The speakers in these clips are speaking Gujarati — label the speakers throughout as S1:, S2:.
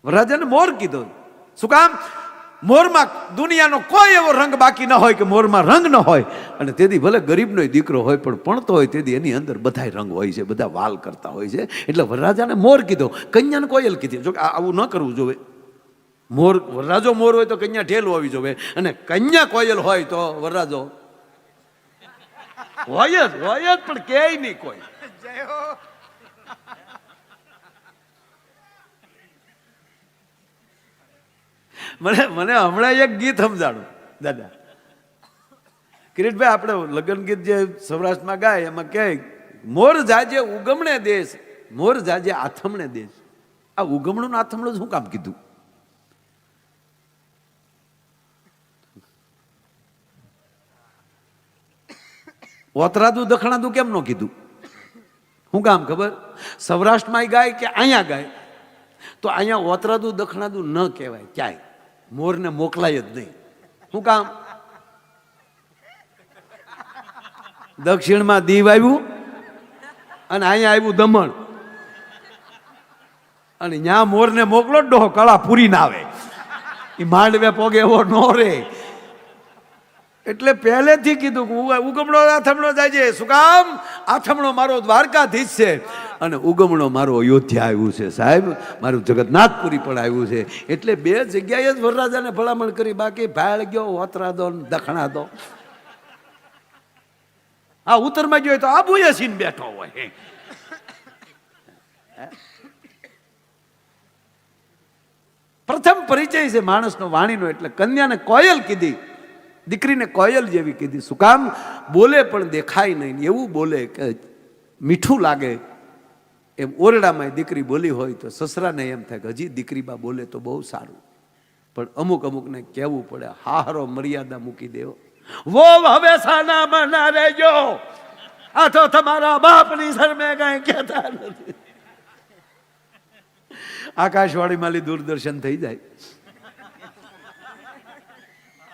S1: વરરાજાને મોર કીધો. શું કામ? મોરમાં દુનિયાનો કોઈ એવો રંગ બાકી ન હોય કે મોરમાં રંગ ન હોય. અને તેથી ભલે ગરીબનો દીકરો હોય પણ ભણતો હોય તેથી એની અંદર બધાય રંગ હોય છે, બધા વાલ કરતા હોય છે. એટલે વરરાજાને મોર કીધો, કન્યાને કોયલ કીધી. જો આવું ન કરવું જોવે. મોર વરરાજો મોર હોય તો કન્યા ઢેલ હોવી જોવે, અને કન્યા કોયલ હોય તો વરરાજો હોય જ પણ કે નહીં કોઈ. મને હમણાં એક ગીત સમજાણું દાદા. કિરીટભાઈ, આપણે લગ્ન ગીત જે સૌરાષ્ટ્રમાં ગાય એમાં કે મોર જાજે ઉગમણે દેશ, મોર જાજે આથમણે દેશ. આ ઉગમણું આથમણું શું કામ કીધું? ઓતરાદું દખણાદું કેમ ન કીધું? શું કામ ખબર? સૌરાષ્ટ્રમાં ગાય કે અહીંયા ગાય તો અહીંયા ઓતરાદું દખણાદું ન કહેવાય ક્યાંય. મોરને મોકલાય જ નહીં. શું કામ? દક્ષિણમાં દીવ આવ્યું અને અહીંયા આવ્યું દમણ, અને ત્યાં મોરને મોકલો ડોહો કળા પૂરી ના આવે, એ માંડવે પોગે એવો નો રે. એટલે પહેલેથી કીધું કે ઉગમણો આથમણો જાય છે. શું કામ? આથમણો મારો દ્વારકાધીશ છે અને ઉગમણો મારો અયોધ્યા આવ્યું છે સાહેબ, મારું જગન્નાથપુરી પણ આવ્યું છે. એટલે બે જગ્યાએ જ વરરાજાને ભલામણ કરી, બાકી ભાળ ગયો ઓતરાદો દખણા દો. આ ઉત્તરમાં ગયો તો આબુએ સીન બેઠો હોય. પ્રથમ પરિચય છે માણસનો વાણીનો. એટલે કન્યાને કોયલ કીધી, દીકરીને કોયલ જેવી કીધી. શું કામ? બોલે પણ દેખાય નહીં, એવું બોલે કે મીઠું લાગે. એમ ઓરડામાં દીકરી બોલી હોય તો સસરાને એમ થાય કે હજી દીકરી બા બોલે તો બહુ સારું, પણ અમુકને કહેવું પડે, હારો મર્યાદા મૂકી દેવો. વો હવે સાના બના રહેજો, આ તો તમારા બાપની શરમે કઈ કહેતા નથી. આકાશવાણીમાં લી દૂરદર્શન થઈ જાય,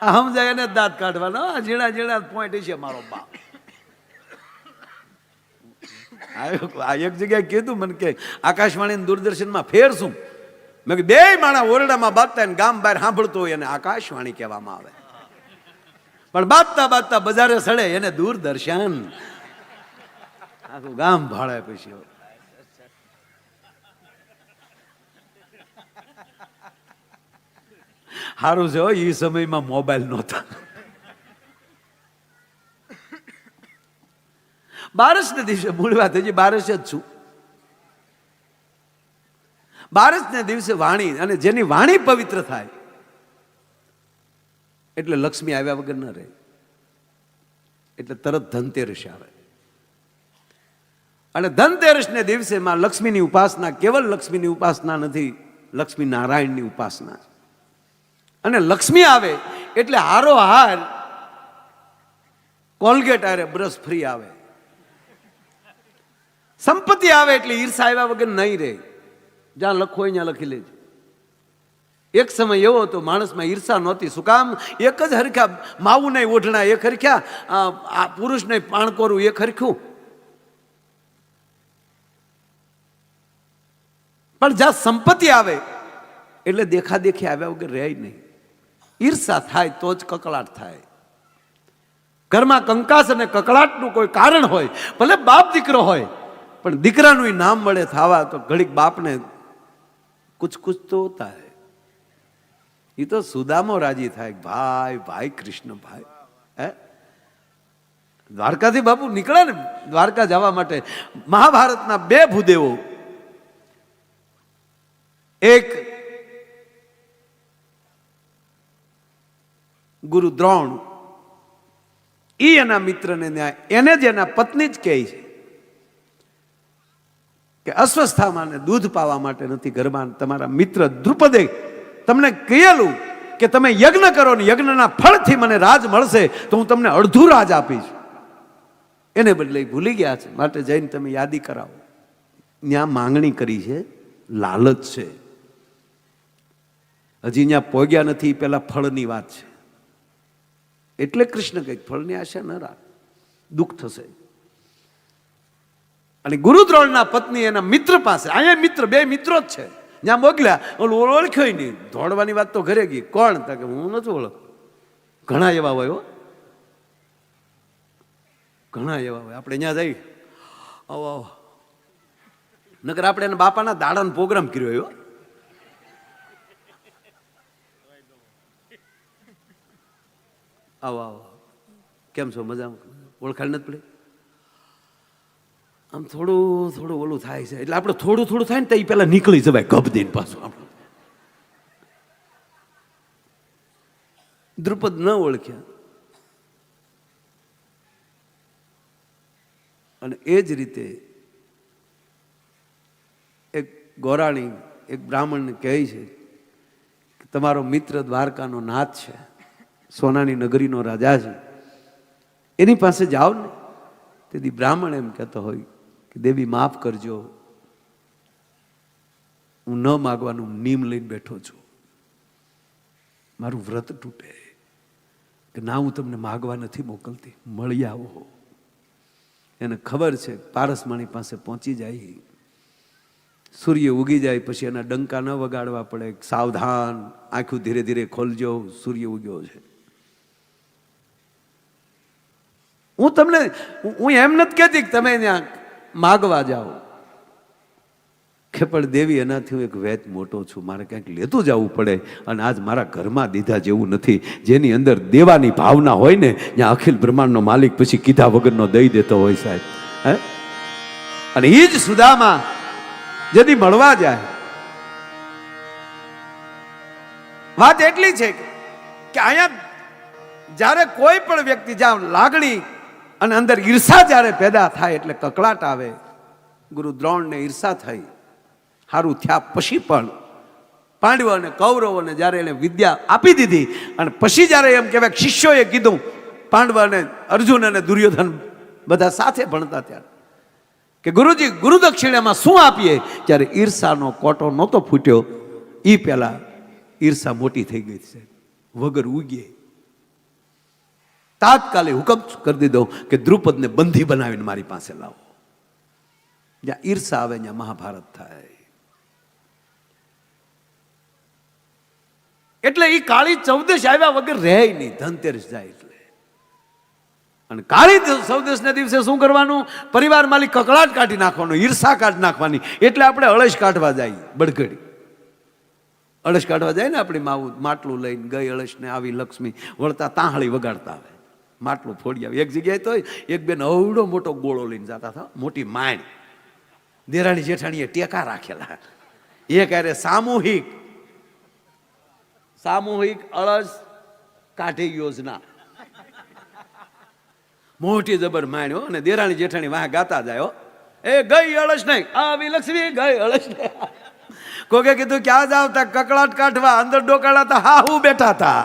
S1: સમજાય એને દાંત કાઢવાનો. ઝીણા ઝીણા પોઈન્ટ છે મારો બાપ. આ એક જગ્યાએ કીધું મને કે આકાશવાણી દૂરદર્શનમાં ફેર શું? મેં કીધું બે માણા ઓરડામાં બાંધતા ને ગામ બહાર સાંભળતો હોય એને આકાશવાણી કહેવામાં આવે, પણ બાંધતા બાંધતા બજારે સડે એને દૂરદર્શન. આખું ગામ ભાળે પછી. સારું છે એ સમયમાં મોબાઈલ નહોતા. બારસને દિવસે મૂળ વાત હજી બારસ જ છું. બારસને દિવસે વાણી, અને જેની વાણી પવિત્ર થાય એટલે લક્ષ્મી આવ્યા વગર ન રહે. એટલે તરત ધનતેરસ આવે, અને ધનતેરસને દિવસે માં લક્ષ્મીની ઉપાસના કેવલ લક્ષ્મીની ઉપાસના નથી, લક્ષ્મી નારાયણની ઉપાસના. અને લક્ષ્મી આવે એટલે હારો હાર કોલગેટ આવે, બ્રશ ફ્રી આવે. સંપત્તિ આવે એટલે ઈર્ષા આવ્યા વગર નહીં રહે. જ્યાં લખો હોય ત્યાં લખી લેજો. એક સમય એવો હતો માણસમાં ઈર્ષા નહોતી. શું કામ? એક જ હરખ્યા માવું નહીં ઓઢણા, એક હરખ્યા પુરુષ નહીં પાણકોરું, એક હરખ્યું. પણ જ્યાં સંપત્તિ આવે એટલે દેખાદેખી આવ્યા વગર રહે નહીં. ઈર્ષા થાય તો જ કકળાટ થાય. ઘરમાં કંકાસ અને કકળાટનું કોઈ કારણ હોય, ભલે બાપ દીકરો હોય, પણ દીકરાનું નામ મળે થવા તો ઘડીક બાપને કુછ કુછ તો હોતા હૈ. એ તો સુદામો રાજી થાય, ભાઈ ભાઈ કૃષ્ણ ભાઈ. હે, દ્વારકાથી બાપુ નીકળે ને દ્વારકા જવા માટે. મહાભારતના બે ભૂદેવો, એક ગુરુ દ્રોણ, ઈ એના મિત્રને એને જ એના પત્ની જ કહે છે કે અસ્વસ્થામાં દૂધ પાવા માટે નથી ઘરમાં. તમારા મિત્ર દ્રુપદે તમને કહેલું કે તમે યજ્ઞ કરો ને યજ્ઞના ફળથી મને રાજ મળશે તો હું તમને અડધું રાજ આપીશ. એને બદલે ભૂલી ગયા છે, માટે જઈને તમે યાદી કરાવો. ત્યાં માંગણી કરી છે, લાલચ છે. હજી ત્યાં પહોંચ્યા નથી, પેલા ફળની વાત છે. એટલે કૃષ્ણ કંઈક ફળની આશા ન રાખ, દુઃખ થશે. અને ગુરુ દ્રોણના પત્ની એના મિત્ર પાસે, અહીંયા મિત્ર, બે મિત્રો જ છે, ત્યાં મોકલ્યા, ઓલું ઓળખ્યો નહીં. દોડવાની વાત તો ઘરે ગઈ. કોણ? તા કે હું નથી ઓળખ. ઘણા એવા હોય, ઘણા એવા હોય. આપણે ત્યાં જઈ આવો આવો, નકર આપણે એના બાપાના દાડાનો પ્રોગ્રામ કર્યો એવો. આવો આવો, કેમ છો? મજામાં? ઓળખાણ નથી પડે? આમ થોડું થોડું ઓલું થાય છે એટલે આપણે થોડું થોડું થાય ને તો એ પેલા નીકળી જવાય ગપ દઈને પાછું. આપણે દ્રુપદ ન ઓળખ્યા. અને એ જ રીતે એક ગોરાણી એક બ્રાહ્મણને કહે છે કે તમારો મિત્ર દ્વારકાનો નાથ છે, સોનાની નગરીનો રાજા છે, એની પાસે જાઓ ને. તેથી બ્રાહ્મણ એમ કહેતો હોય કે દેવી માફ કરજો, હું ન માગવાનું નિયમ લઈને બેઠો છું, મારું વ્રત તૂટે કે ના, હું તમને માગવા નથી મોકલતી, મળી આવો. એને ખબર છે પારસમણી પાસે પહોંચી જાય, સૂર્ય ઉગી જાય પછી એના ડંકા ન વગાડવા પડે, સાવધાન, આંખું ધીરે ધીરે ખોલજો, સૂર્ય ઉગ્યો છે. હું એમ નથી કહેતી કે તમે ત્યાં માગવા જાઓ, કે પણ દેવી એનાથી હું એક વેત મોટો છું, મારે ક્યાંક લેતું જવું પડે. અને આજ મારા ઘરમાં દીધા જેવું નથી. જેની અંદર દેવાની ભાવના હોય ને, ત્યાં અખિલ બ્રહ્માંડનો માલિક પછી કીધા વગરનો દઈ દેતો હોય સાહેબ. હે? અને એ જ સુદામા જેથી મળવા જાય. વાત એટલી છે કે અહીંયા જ્યારે કોઈ પણ વ્યક્તિ જ્યાં લાગણી અને અંદર ઈર્ષા જ્યારે પેદા થાય એટલે કકળાટ આવે. ગુરુ દ્રોણને ઈર્ષા થઈ, સારું થયા પછી પણ પાંડવો અને કૌરવોને જ્યારે એને વિદ્યા આપી દીધી અને પછી જ્યારે એમ કહેવાય શિષ્યોએ કીધું, પાંડવ અને અર્જુન અને દુર્યોધન બધા સાથે ભણતા ત્યારે કે ગુરુજી ગુરુ દક્ષિણામાં શું આપીએ, ત્યારે ઈર્ષાનો કોટો નહોતો ફૂટ્યો. એ પહેલા ઈર્ષા મોટી થઈ ગઈ છે, વગર ઉગે તાત્કાલિક હુકમ કરી દીધો કે દ્રુપદને બંધી બનાવીને મારી પાસે લાવો. જ્યાં ઈર્ષા આવે ત્યાં મહાભારત થાય. એટલે એ કાળી ચૌદશ આવ્યા વગર રહે નહીં, ધનતેરસ જાય એટલે. અને કાળી ચૌદશ ના દિવસે શું કરવાનું? પરિવાર માલી કકળાટ કાઢી નાખવાનો, ઈર્ષા કાઢી નાખવાની. એટલે આપણે અળસ કાઢવા જઈએ, બળગડી અળસ કાઢવા જાય ને, આપણી માવું માટલું લઈને ગઈ અળસ ને આવી લક્ષ્મી વળતા તાહળી વગાડતા આવે, માટલું ફોડી આવે. એક જગ્યાએ તો એક બેન અવડો મોટો ગોળો લઈને જતા હતા, મોટી માણ, દેરાણી જેઠાણીએ ટેકા રાખેલા. એક અરે સામૂહિક અળસ કાઢી યોજના, મોટી જબર માણ્યો. અને દેરાણી જેઠાણી વાહ ગાતા જાય, એ ગઈ અળસ નહીં, આવી લક્ષ્મી ગઈ અળસ નહીં. કોકે કીધું ક્યાં જાવ? તા કકળાટ કાઢવા. અંદર ડોકાળા તા હા હું બેઠા હતા.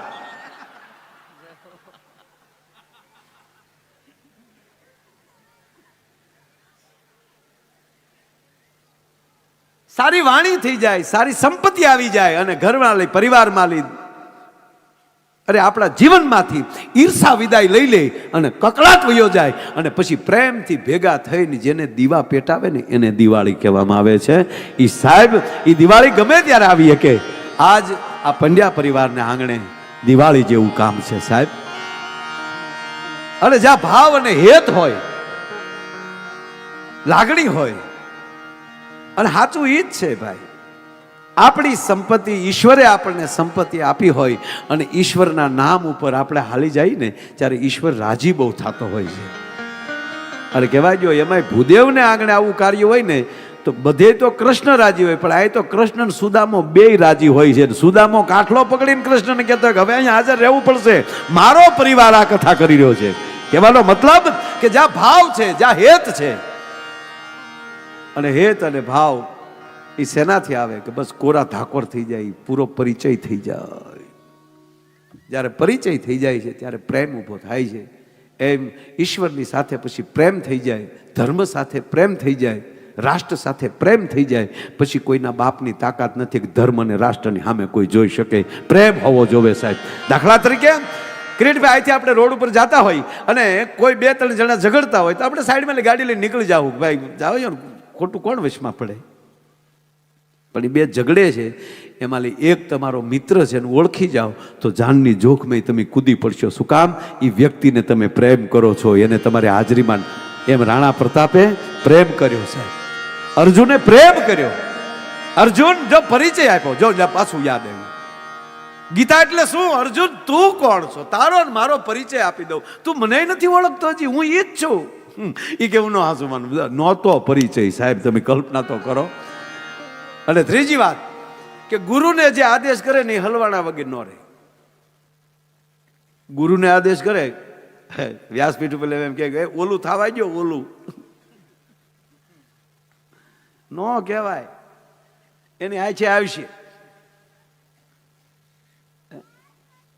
S1: સારી વાણી થઈ જાય, સારી સંપત્તિ આવી જાય અને ઘરમાં લઈ, પરિવારમાં લઈ, અરે આપણા જીવનમાંથી ઈર્ષા વિદાય લઈ લે અને કકળાટ વયો જાય. અને પછી પ્રેમથી ભેગા થઈને જેને દીવા પેટાવે ને એને દિવાળી કહેવામાં આવે છે. એ સાહેબ એ દિવાળી ગમે ત્યારે આવી શકે. આજ આ પંડ્યા પરિવારને આંગણે દિવાળી જેવું કામ છે સાહેબ. અને જ્યાં ભાવ અને હેત હોય, લાગણી હોય, અને સાચું ઈ જ છે ભાઈ. આપણી સંપત્તિ, ઈશ્વરે આપણને સંપત્તિ આપી હોય અને ઈશ્વરના નામ ઉપર આપણે હાલી જઈએ ને, ત્યારે ઈશ્વર રાજી બહુ થતો હોય છે. અને કહેવાય જો એમાંય ભૂદેવને આંગણે આવું કાર્ય હોય ને, તો બધે તો કૃષ્ણ રાજી હોય, પણ આ તો કૃષ્ણ અને સુદામો બેય રાજી હોય છે. સુદામો કાઠલો પકડીને કૃષ્ણને કહેતો કે હવે અહીંયા હાજર રહેવું પડશે, મારો પરિવાર આ કથા કરી રહ્યો છે. કહેવાનો મતલબ કે જ્યાં ભાવ છે, જ્યાં હેત છે, અને હેત અને ભાવ એ શેનાથી આવે કે બસ કોરા ધાકોર થઈ જાય, પૂરો પરિચય થઈ જાય. જ્યારે પરિચય થઈ જાય છે ત્યારે પ્રેમ ઊભો થાય છે. એમ ઈશ્વરની સાથે પછી પ્રેમ થઈ જાય, ધર્મ સાથે પ્રેમ થઈ જાય, રાષ્ટ્ર સાથે પ્રેમ થઈ જાય. પછી કોઈના બાપની તાકાત નથી કે ધર્મ અને રાષ્ટ્રની સામે કોઈ જોઈ શકે. પ્રેમ હોવો જોવે સાહેબ. દાખલા તરીકે કિરીટભાઈ, અહીંથી આપણે રોડ ઉપર જતા હોય અને કોઈ 2-3 જણા ઝઘડતા હોય તો આપણે સાઈડમાં ગાડી લઈને નીકળી જાવ, ભાઈ જાવ, ખોટું કોણ વશમાં પડે? પણ એ બે ઝઘડે છે, એમાંથી એક તમારો મિત્ર છે, એને ઓળખી જાઓ તો જાનની જોખમે તમે કૂદી પડશો. શું કામ? એ વ્યક્તિને તમે પ્રેમ કરો છો, એને તમારી હાજરીમાં. એમ રાણા પ્રતાપે પ્રેમ કર્યો સાહેબ, અર્જુને પ્રેમ કર્યો. અર્જુન જો પરિચય આપ્યો, જો પાછું યાદ આવ્યું, ગીતા એટલે શું? અર્જુન તું કોણ છો? તારો ને મારો પરિચય આપી દઉં. તું મને નથી ઓળખતો હજી, હું ઈ જ છું. એ કેવું નો હાસુ માનું, નહોતો પરિચય સાહેબ, તમે કલ્પના તો કરો. અને ત્રીજી વાત કે ગુરુને જે આદેશ કરે ને એ હલવાણા વગર ન રહે. ગુરુને આદેશ કરે, વ્યાસપીઠ ઉપર એમ કે ઓલું થવા ગયો, ઓલું નો કહેવાય, એની આછે આવશે.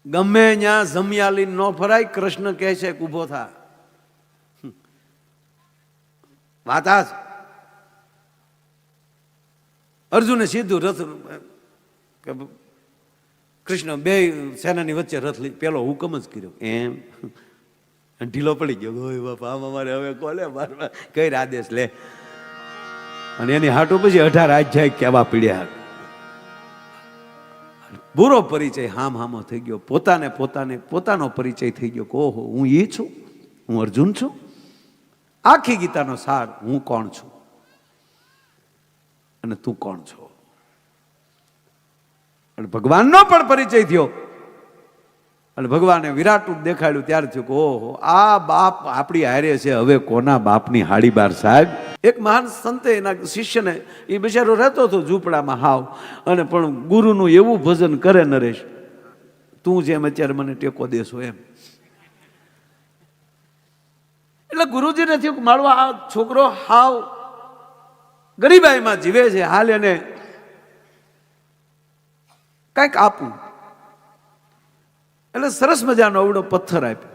S1: ગમે ત્યાં જમિયાલી ન ફરાય. કૃષ્ણ કહે છે કે ઊભો થા. વાત આ છે. અર્જુને સીધું રથ, કૃષ્ણ બે સેનાની વચ્ચે રથ લઈ પેલો હુકમ જ કર્યો એમ, ઢીલો પડી ગયો. ઓય બાપા, આમ અમારે હવે કોલે કઈ આદેશ લે. અને એની હાટો પછી 18 અધ્યાય કેવા પીડ્યા. બુરો પરિચય હામો થઈ ગયો. પોતાનો પરિચય થઈ ગયો. ઓહો, હું એ છું, હું અર્જુન છું. આખી ગીતાનો સાર, હું કોણ છું અને તું કોણ છો. અને ભગવાનનો પણ પરિચય થયો. અને ભગવાને વિરાટ રૂપ દેખાડ્યું ત્યારે થયું કે ઓહો, આ બાપ આપણી હારે છે, હવે કોના બાપની હાડી બાર સાહેબ. એક મહાન સંતે એના શિષ્યને, એ બિચારો રહેતો હતો ઝૂંપડામાં હાવ, અને પણ ગુરુનું એવું ભજન કરે, નરેશ તું જેમ અત્યારે મને ટેકો દેશો એમ. એટલે ગુરુજીને થયું કે મારો આ છોકરો હાવ ગરીબાઈમાં જીવે છે, હાલ એને કંઈક આપું. એટલે સરસ મજાનો અવડો પથ્થર આપ્યો.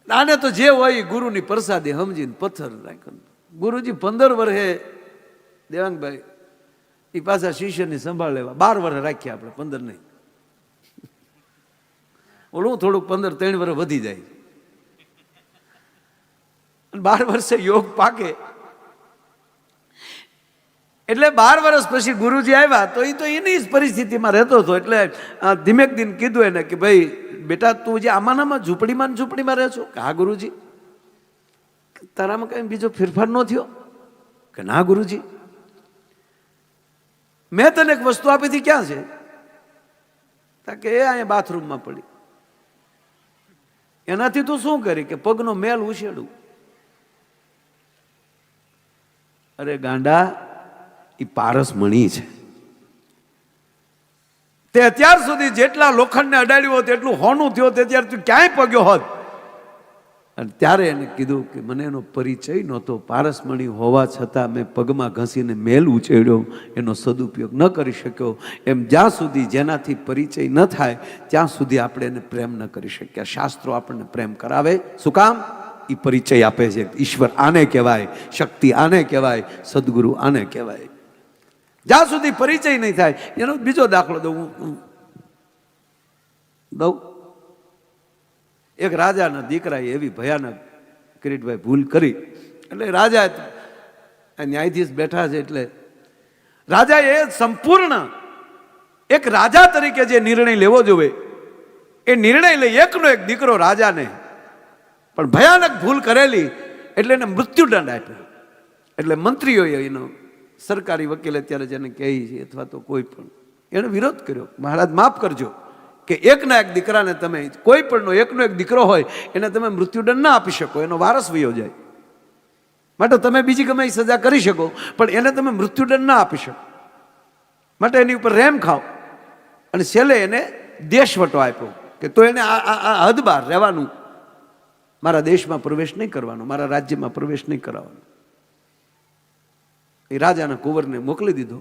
S1: આને તો જે હોય ગુરુની પ્રસાદી સમજીને પથ્થર રાખ્યો. ગુરુજી 15 વર્ષે દેવાંગભાઈ એ પાછા શિષ્યની સંભાળ લેવા 12 વર્ષ રાખ્યા આપણે, 15 નહીં. ઓલું થોડુંક 15 3 વર્ષ વધી જાય. 12 વર્ષે યોગ પાકે. એટલે 12 વર્ષ પછી ગુરુજી આવ્યા તો એ તો એની જ પરિસ્થિતિમાં રહેતો હતો. એટલે ધીમેક દિન કીધું એને કે ભાઈ બેટા, તું જે આમાં ઝૂંપડીમાં રહે છો? કે હા ગુરુજી. તારામાં કઈ બીજો ફેરફાર ન થયો? કે ના ગુરુજી. મેં તને એક વસ્તુ આપી હતી, ક્યાં છે? કે એ અહીંયા બાથરૂમમાં પડી. એનાથી તું શું કરી? કે પગનો મેલ ઉછેડું. અરે ગાંડા, એ પારસ મણી છે. તે અત્યાર સુધી જેટલા લોખંડને અડાડ્યું હોત એટલું હોનું થયો, ત્યારે તું ક્યાંય પગ્યો હોત. અને ત્યારે એને કીધું કે મને એનો પરિચય નહોતો, પારસમણી હોવા છતાં મેં પગમાં ઘસીને મેલ ઉછેડ્યો, એનો સદુપયોગ ન કરી શક્યો. એમ જ્યાં સુધી જેનાથી પરિચય ન થાય ત્યાં સુધી આપણે એને પ્રેમ ન કરી શક્યા. શાસ્ત્રો આપણને પ્રેમ કરાવે. શું કામ? એ પરિચય આપે છે. ઈશ્વર આને કહેવાય, શક્તિ આને કહેવાય, સદગુરુ આને કહેવાય. જ્યાં સુધી પરિચય નહીં થાય. એનો બીજો દાખલો દઉં. એક રાજાના દીકરાએ એવી ભયાનક કિરીટભાઈ ભૂલ કરી. એટલે રાજા ન્યાયાધીશ બેઠા છે, એટલે રાજાએ સંપૂર્ણ એક રાજા તરીકે જે નિર્ણય લેવો જોઈએ એ નિર્ણય લઈ એકનો એક દીકરો રાજાને પણ ભયાનક ભૂલ કરેલી, એટલે એને મૃત્યુદંડ આપ્યો. એટલે મંત્રીઓએ એનો, સરકારી વકીલ અત્યારે જેને કહે છે, અથવા તો કોઈ પણ, એને વિરોધ કર્યો. મહારાજ માફ કરજો કે એકના એક દીકરાને તમે, કોઈ પણનો એકનો એક દીકરો હોય એને તમે મૃત્યુદંડ ના આપી શકો, એનો વારસ વયો જાય. માટે તમે બીજી ગમે એ સજા કરી શકો, પણ એને તમે મૃત્યુદંડ ના આપી શકો. માટે એની ઉપર રેમ ખાઓ. અને છેલ્લે એને દેશવટો આપ્યો કે તો એને આ હદ બહાર રહેવાનું, મારા દેશમાં પ્રવેશ નહીં કરવાનો, મારા રાજ્યમાં પ્રવેશ નહીં કરાવવાનો. એ રાજાના કુંવરને મોકલી દીધો.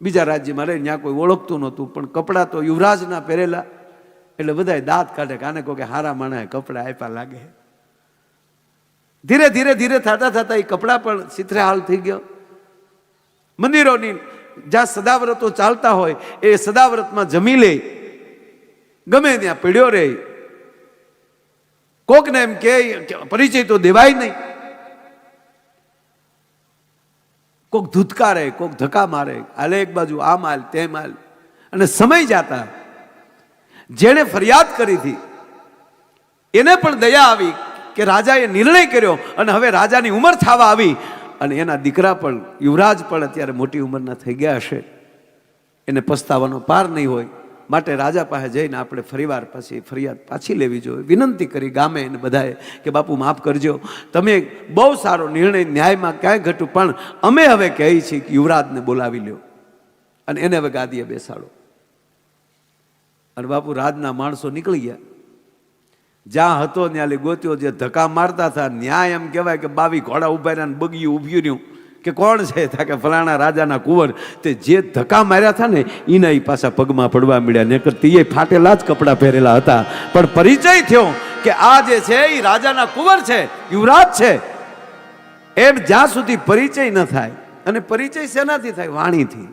S1: બીજા રાજ્યમાં રહી, ત્યાં કોઈ ઓળખતું નહોતું, પણ કપડાં તો યુવરાજના પહેરેલા. એટલે બધાય દાંત કાઢે કે આને કહો કે હારા માણાએ કપડાં આપ્યા લાગે. ધીરે ધીરે ધીરે થતા એ કપડાં પણ સિત્રેહાલ થઈ ગયો. મંદિરોની જ્યાં સદાવ્રતો ચાલતા હોય એ સદાવ્રતમાં જમી લે, ગમે ત્યાં પીડ્યો રહે. કોકને એમ કે પરિચય તો દેવાય નહીં. કોક ધૂતકારે, કોક ધક્કા મારે, હાલે એક બાજુ આમ હાલ તેમ હાલ. અને સમય જાતા જેણે ફરિયાદ કરી હતી એને પણ દયા આવી કે રાજાએ નિર્ણય કર્યો અને હવે રાજાની ઉંમર થવા આવી અને એના દીકરા પણ યુવરાજ પણ અત્યારે મોટી ઉંમરના થઈ ગયા હશે, એને પસ્તાવાનો પાર નહીં હોય. માટે રાજા પાસે જઈને આપણે ફરીવાર પછી ફરિયાદ પાછી લેવી જોઈએ. વિનંતી કરી ગામે એને બધાએ કે બાપુ માફ કરજો, તમે બહુ સારો નિર્ણય, ન્યાયમાં ક્યાંય ઘટ્યું, પણ અમે હવે કહીએ છીએ કે યુવરાજને બોલાવી લ્યો અને એને હવે ગાદીએ બેસાડો. અને બાપુ રાજના માણસો નીકળી ગયા. જ્યાં હતો ત્યાં ગોત્યો, જે ધક્કા મારતા હતા ન્યાય એમ કહેવાય કે 22 ઘોડા ઉભા રહ્યા, બગીયું ઉભ્યું રહ્યું કે કોણ છે, કે ફલાણા રાજાના કુંવર. તે જે ધક્કા માર્યા હતા ને એના એ પાછા પગમાં પડવા મળ્યા, ને કરતી એ ફાટેલા જ કપડાં પહેરેલા હતા. પણ પરિચય થયો કે આ જે છે એ રાજાના કુંવર છે, યુવરાજ છે. એમ જ્યાં સુધી પરિચય ન થાય, અને પરિચય શેનાથી થાય? વાણીથી.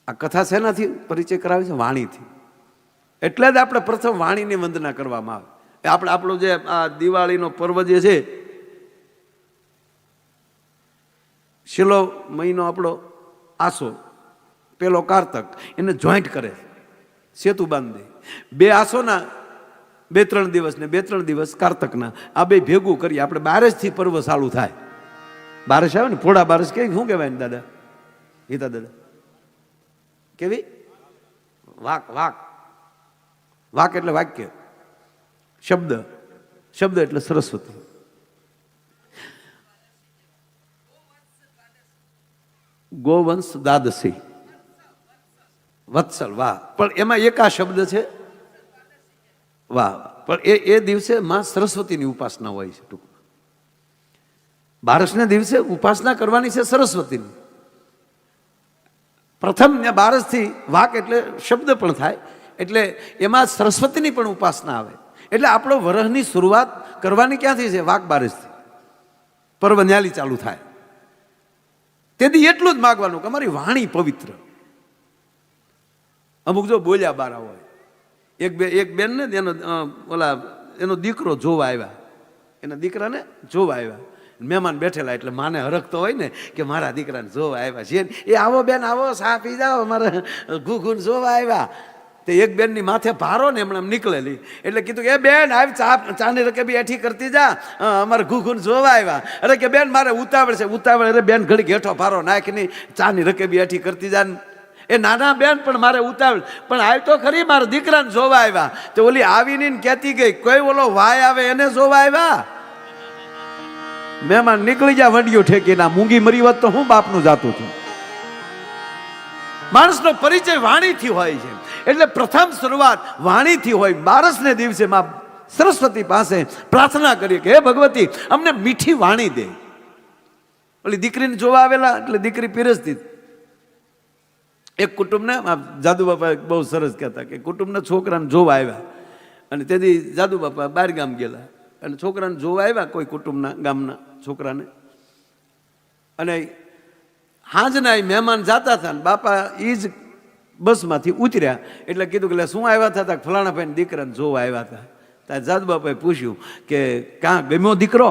S1: આ કથા શેનાથી પરિચય કરાવે છે? વાણીથી. એટલે જ આપણે પ્રથમ વાણીની વંદના કરવામાં આવે. આપણો જે આ દિવાળીનો પર્વ જે છે, છેલ્લો મહિનો આપણો આસો, પેલો કારતક, એને જોઈન્ટ કરે, સેતુ બાંધી દે. 2 આસોના 2-3 દિવસ ને 2-3 દિવસ કારતકના, આ 2 ભેગું કરી આપણે બારસથી પર્વ ચાલુ થાય. બારસ આવે ને, પોળા બારસ કેવી, શું કહેવાય ને દાદા, ગીતા દાદા કેવી? વાક. વાક વાક એટલે વાક્ય, શબ્દ. શબ્દ એટલે સરસ્વતી. ગોવંશ દ્વાદશી, વત્સલ. વાહ. પણ એમાં એક આ શબ્દ છે, વાહ. પણ એ દિવસે માં સરસ્વતીની ઉપાસના હોય છે. ટૂંકમાં બારસના દિવસે ઉપાસના કરવાની છે સરસ્વતીની. પ્રથમ બારસથી વાક એટલે શબ્દ પણ થાય, એટલે એમાં સરસ્વતીની પણ ઉપાસના આવે. એટલે આપણો વરહની શરૂઆત કરવાની ક્યાંથી છે? વાક બારસથી. પર્વ ન્યાલી ચાલુ થાય. તેથી એટલું જ માગવાનું કે અમારી વાણી પવિત્ર. અમુક જો બોલ્યા બારા હોય, એક બેન ને એનો દીકરો જોવા આવ્યા, એના દીકરાને જોવા આવ્યા. મહેમાન બેઠેલા એટલે માને હરખતો હોય ને કે મારા દીકરાને જોવા આવ્યા છે. એ આવો બેન આવો, સા પી જાઓ, અમારે ઘૂઘૂન જોવા આવ્યા. તે એક બેનની માથે ભારો ને એમણે નીકળેલી, એટલે કીધું કે એ બેન આવી ચાની રકેબી એઠી કરતી જા, અમારે ઘૂઘૂન જોવા આવ્યા. અરે કે બેન મારે ઉતાવળ છે. ઉતાવળ? અરે બેન ઘડી ઘેઠો ભારો નાખીને ચાની રકેબી એઠી કરતી જા. એ નાના બેન પણ મારે ઉતાવળ, પણ આવી તો ખરી, મારા દીકરાને જોવા આવ્યા. તો ઓલી આવીને કહેતી ગઈ, કોઈ ઓલો વાય આવે એને જોવા આવ્યા. મહેમાન નીકળી જા વંડિયો ઠેકીના. મૂંગી મરી હોત તો હું બાપનું જાતું છું. માણસનો પરિચય વાણીથી હોય છે. એટલે પ્રથમ શરૂઆત વાણીથી હોય. બારસને દિવસે માં સરસ્વતી પાસે પ્રાર્થના કરીએ કે હે ભગવતી, અમને મીઠી વાણી દે. ઓલી દીકરીને જોવા આવેલા એટલે દીકરી પીરસતી. એક કુટુંબને જાદુ બાપા બહુ સરસ કહેતા કે કુટુંબના છોકરાને જોવા આવ્યા, અને તેથી જાદુ બાપા 12 ગામ ગયેલા અને છોકરાને જોવા આવ્યા, કોઈ કુટુંબના ગામના છોકરાને. અને હાંજના એ મહેમાન જાતા હતા ને બાપા એ જ બસમાંથી ઉતર્યા. એટલે કીધું કે શું આવ્યા હતા? ફલાણા ભાઈને દીકરાને જોવા આવ્યા હતા. ત્યાં જાદુ બાપાએ પૂછ્યું કે કાં ગમ્યો દીકરો?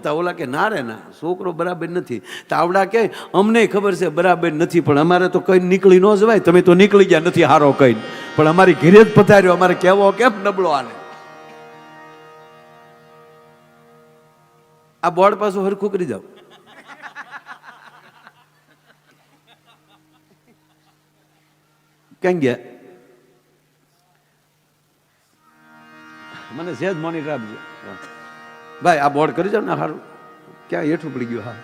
S1: તા ઓલા કે ના રે ના, છોકરો બરાબર નથી. તો આવડા કે અમને ખબર છે બરાબર નથી, પણ અમારે તો કઈ નીકળી ન જવાય. તમે તો નીકળી ગયા નથી હારો કઈ, પણ અમારી ઘેરે જ પધાર્યો, અમારે કહેવો કેમ નબળો આને. આ બોર્ડ પાછું હરખું કરી જાઓ. ક્યાં ગયા? મને સહેજ મોનિટર આપજો ભાઈ. આ બોર્ડ કરી જાવ ને સારું. ક્યાં હેઠું પડી ગયું? હા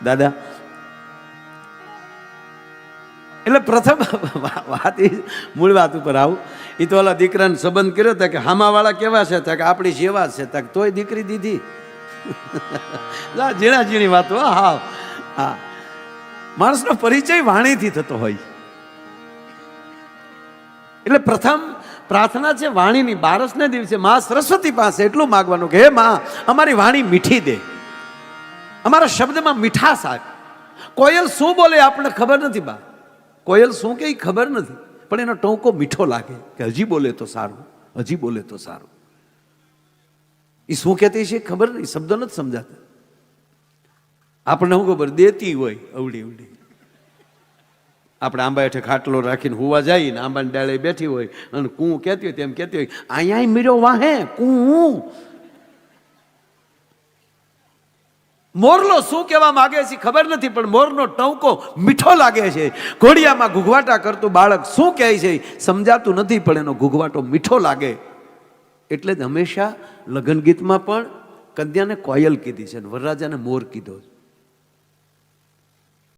S1: દાદા. એટલે પ્રથમ વાત મૂળ વાત ઉપર આવું. એ તો ઓલા દીકરાને સંબંધ કર્યો હતા કે હામાવાળા કેવા છે? કે આપણી સેવા છે. તોય દીકરી દીધી. ઝીણા ઝીણી વાતો. હા હા. માણસનો પરિચય વાણીથી થતો હોય. એટલે પ્રથમ પ્રાર્થના છે વાણીની. બારસને દિવસે માં સરસ્વતી પાસે એટલું માગવાનું કે હે માં, અમારી વાણી મીઠી દે, અમારા શબ્દમાં મીઠાશ આવે. કોયલ શું બોલે આપણને ખબર નથી બા, કોયલ શું કે ખબર નથી, પણ એનો ટોંકો મીઠો લાગે કે હજી બોલે તો સારું, હજી બોલે તો સારું. એ શું કહેતી છે ખબર નહીં, શબ્દો નથી સમજાતા. આપણને શું ખબર, દેતી હોય અવડી અવડી. આપણે આંબા હેઠે ખાટલો રાખીને હુવા જાય ને આંબાની ડાળે બેઠી હોય અને કું કહેતી હોય તેમ કહેતી હોય, અહીંયા મીર્યો વાહે કું. મોરલો શું કહેવા માંગે છે ખબર નથી, પણ મોરનો ટવકો મીઠો લાગે છે. ઘોડિયામાં ઘૂઘવાટા કરતું બાળક શું કહે છે સમજાતું નથી, પણ એનો ઘૂઘવાટો મીઠો લાગે. એટલે જ હંમેશા લગ્ન ગીતમાં પણ કન્યાને કોયલ કીધી છે, વરરાજાને મોર કીધો છે.